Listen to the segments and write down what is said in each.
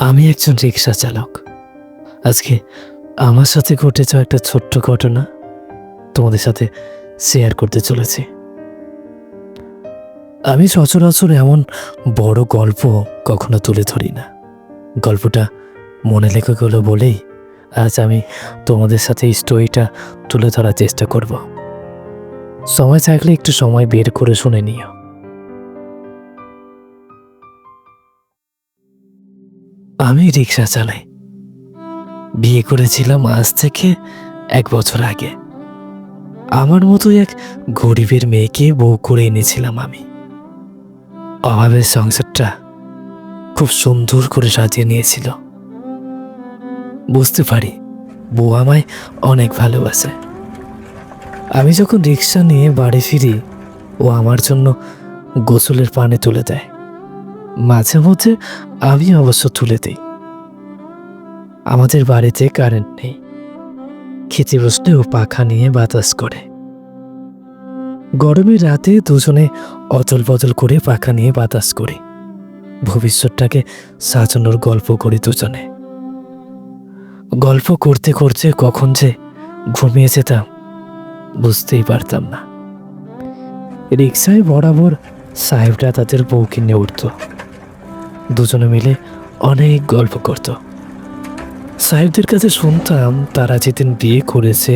আমি একজন রিক্সা চালক। আজকে আমার সাথে ঘটে যাওয়া একটা ছোট্ট ঘটনা তোমাদের সাথে শেয়ার করতে চলেছি। আমি সচরাচর এমন বড় গল্প কখনো তুলে ধরি না। গল্পটা মনে লেগে গেল বলেই আজ আমি তোমাদের সাথে এই স্টোরিটা তুলে ধরার চেষ্টা করব। সময় থাকলে একটু সময় বের করে শুনে নিও। আমি রিক্সা চালাই। বিয়ে করেছিলাম আজ থেকে 1 বছর আগে। আমার মতো এক গরিবের মেয়েকে বউ করে এনেছিলাম আমি। অভাবের সংসারটা খুব সুন্দর করে সাজিয়ে নিয়েছিল। বুঝতে পারি বউ আমায় অনেক ভালোবাসে। আমি যখন রিক্সা নিয়ে বাড়ি ফিরি, ও আমার জন্য গোসলের পানি তুলে দেয়। মাঝে মধ্যে আমি অবশ্য তুলে দিই। আমাদের বাড়িতে কারেন্ট নেই। খেতে বসলে ও পাখা নিয়ে বাতাস করে। গরমের রাতে দুজনে অচল বদল করে পাখা নিয়ে বাতাস করি। ভবিষ্যৎটাকে সাজানোর গল্প করি দুজনে। গল্প করতে করতে কখন যে ঘুমিয়ে যেতাম বুঝতেই পারতাম না। রিক্সায় বরাবর সাহেবরা তাদের বউকে নিয়ে উঠত। দুজনে মিলে অনেক গল্প করত। সাহেবদের কাছে শুনতাম তারা যেদিন বিয়ে করেছে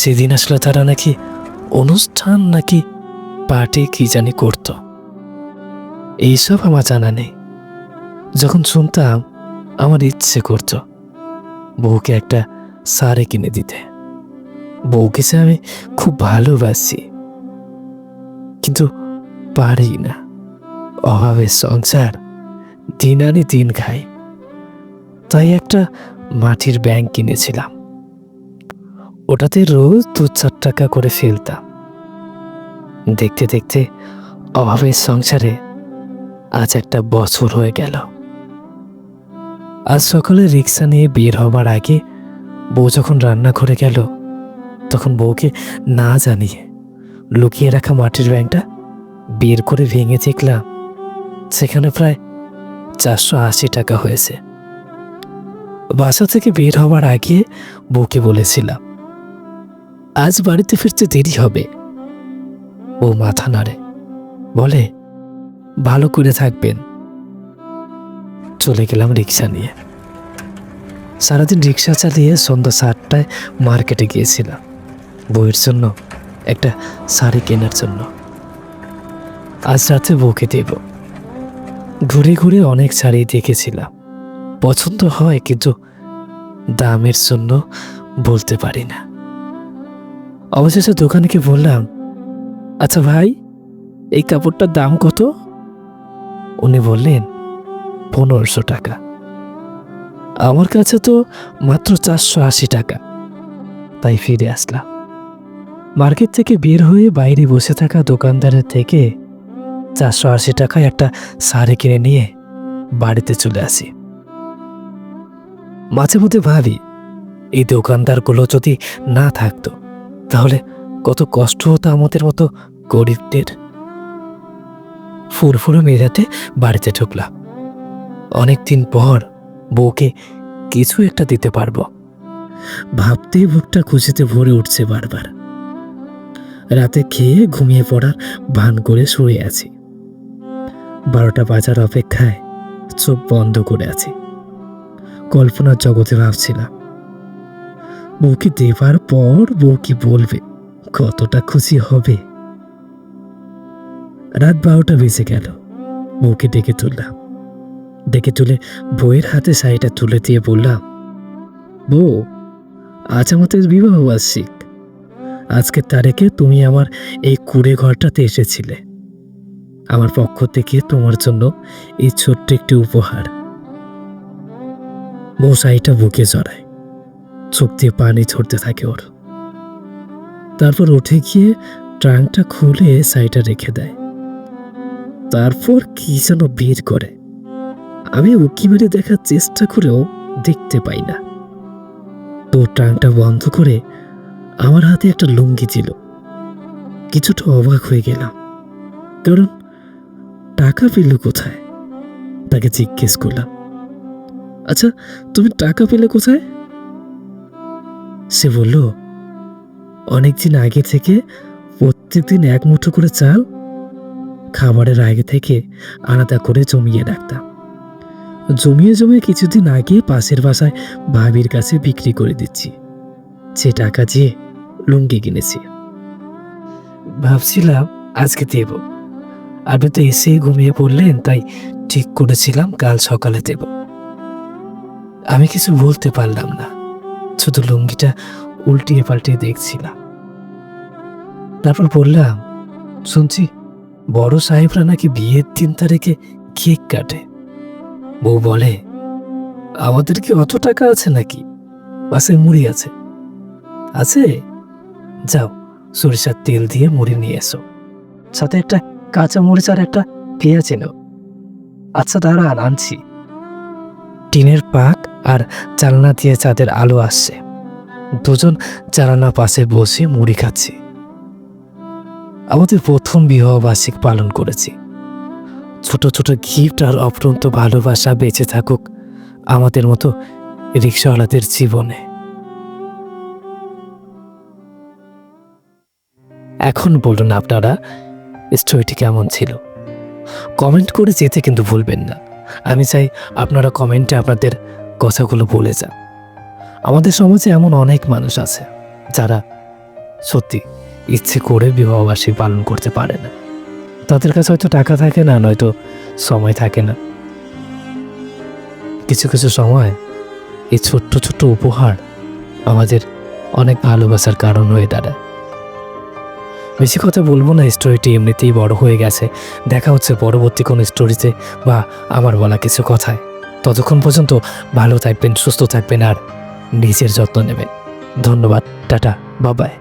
সেদিন আসলে তারা নাকি অনুষ্ঠান নাকি পার্টি কি জানি করত। এইসব আমার জানা নেই। যখন শুনতাম আমার ইচ্ছে করত বউকে একটা শাড়ি কিনে দিতে। বউকে সে আমি খুব ভালোবাসি, কিন্তু পারি না। অভাবের সংসার, দিন আনি দিন খাই। তাই একটা মাটির ব্যাংক কিনেছিলাম। ওটাতে রোজ 2-4 টাকা করে ফেলতাম। দেখতে দেখতে অভাবের সংসারে আজ 1 বছর হয়ে গেল। আজ সকালে রিক্সা নিয়ে বের হবার আগে বউ যখন রান্না করে গেল, তখন বউকে না জানিয়ে লুকিয়ে রাখা মাটির ব্যাংকটা বের করে ভেঙে দেখলাম সেখানে প্রায় 480 টাকা হয়েছে। বাসা থেকে বের হবার আগে বউকে বলেছিলাম আজ বাড়িতে ফিরতে দেরি হবে। বউ মাথা নাড়ে, বলে ভালো করে থাকবেন। চলে গেলাম রিক্সা নিয়ে। সারাদিন রিক্সা চালিয়ে সন্ধ্যা 7টায় মার্কেটে গিয়েছিলাম বউয়ের জন্য একটা শাড়ি কেনার জন্য। আজ রাতে বউকে দেব। ঘুরে ঘুরে অনেক শাড়ি দেখেছিলাম, পছন্দ হয়, কিন্তু দামের জন্য বলতে পারি না। অবশেষে দোকানিকে বললাম, আচ্ছা ভাই, এই কাপড়টার দাম কত? উনি বললেন 1500 টাকা। আমার কাছে তো মাত্র 480 টাকা। তাই ফিরে আসলাম। মার্কেট থেকে বের হয়ে বাইরে বসে থাকা দোকানদারের থেকে 480 টাকায় একটা শাড়ি কিনে নিয়ে বাড়িতে চলে আসি। মাঝে মধ্যে ভাবি এই দোকানদারগুলো যদি না থাকতো তাহলে কত কষ্ট হতো আমাদের মতো গরিবদের। ফুরফুরে মেজাজে বাড়িতে ঢুকলাম। অনেকদিন পর বউকে কিছু একটা দিতে পারবো ভাবতেই বুকটা খুশিতে ভরে উঠছে বারবার। রাতে খেয়ে ঘুমিয়ে পড়ার ভান করে শুয়ে আছি। 12টা বাজার অপেক্ষায় চোখ বন্ধ করে আছি। কল্পনার জগতে ভাবছিলাম বউকে দেবার পর বউ কি বলবে, কতটা খুশি হবে। রাত 12টা বেজে গেল। বউকে ডেকে তুললাম। ডেকে তুলে বউয়ের হাতে শাড়িটা তুলে দিয়ে বললাম, বউ, আজ আমাদের বিবাহ বার্ষিক। আজকের তারিখে তুমি আমার এই কুঁড়ে ঘরটাতে এসেছিলে। আমার পক্ষ থেকে তোমার জন্য এই ছোট্ট একটি উপহার। বউ শাড়িটা বুকে জড়ায়, চোখ দিয়ে পানি ঝরতে থাকে ওর। তারপর উঠে গিয়ে ট্রাঙ্কটা খুলে শাড়িটা রেখে দেয়। তারপর কি যেন বের করে। আমি উকি মেরে দেখার চেষ্টা করেও দেখতে পাই না। তো ট্রাঙ্কটা বন্ধ করে আমার হাতে একটা লুঙ্গি ছিল। কিছুটা অবাক হয়ে গেলাম, কারণ টাকা পেল কোথায়। তাকে জিজ্ঞেস করলাম, আচ্ছা, তুমি টাকা পেলে কোথায়? সে বলল, অনেকদিন আগে থেকে প্রত্যেকদিন এক মুঠো করে চাল খাবারের আগে থেকে আলাদা করে জমিয়ে রাখতাম। জমিয়ে জমিয়ে কিছুদিন আগে পাশের বাসায় ভাবির কাছে বিক্রি করে দিচ্ছি। সে টাকা দিয়ে লুঙ্গি কিনেছি। ভাবছিলাম আজকে দেব, আপনি তো এসেই ঘুমিয়ে পড়লেন, তাই ঠিক করেছিলাম কাল সকালে দেব। আমি কিছু বলতে পারলাম না, শুধু লুঙ্গিটা উল্টিয়ে পাল্টিয়ে দেখছিলাম। তারপর বললাম, শুনছি বড় সাহেবরা নাকি বিয়ের 3 তারিখে কেক কাটে। বউ বলে, আমাদের কি অত টাকা আছে নাকি? পাশে মুড়ি আছে। আছে, যাও সরিষার তেল দিয়ে মুড়ি নিয়ে এসো, সাথে একটা কাঁচা মরিচ আর একটা পেঁয়াজ এনো। আচ্ছা দাঁড়ান, আনছি। টিনের পাক আর জানলা দিয়ে চাঁদের আলো আসছে। দুজন জানালা পাশে বসে মুড়ি খাচ্ছি। আমাদের প্রথম বিবাহ বার্ষিক পালন করেছি। ছোট ছোট গিফট আর অফুরন্ত ভালোবাসা বেঁচে থাকুক আমাদের মতো রিক্সাওয়ালাদের জীবনে। এখন বলুন আপনারা স্টোরিটি কেমন ছিল? কমেন্ট করে যেতে কিন্তু ভুলবেন না। আমি চাই আপনারা কমেন্টে আপনাদের কথাগুলো বলে যান। আমাদের সমাজে এমন অনেক মানুষ আছে যারা সত্যি ইচ্ছে করে বিবাহবার্ষিক পালন করতে পারে না। তাদের কাছে হয়তো টাকা থাকে না, নয়তো সময় থাকে না। কিছু কিছু সময় এই ছোট্ট ছোট্ট উপহার আমাদের অনেক ভালোবাসার কারণ হয়ে দাঁড়ায়। বেশি কথা বলবো না, স্টোরিটি এমনিতেই বড় হয়ে গেছে। দেখা হচ্ছে পরবর্তী কোনো স্টোরিতে বা আমার বলা কিছু কথায়। ততক্ষণ পর্যন্ত ভালো থাকবেন, সুস্থ থাকবেন আর নিজের যত্ন নেবেন। ধন্যবাদ, টাটা, বাই বাই।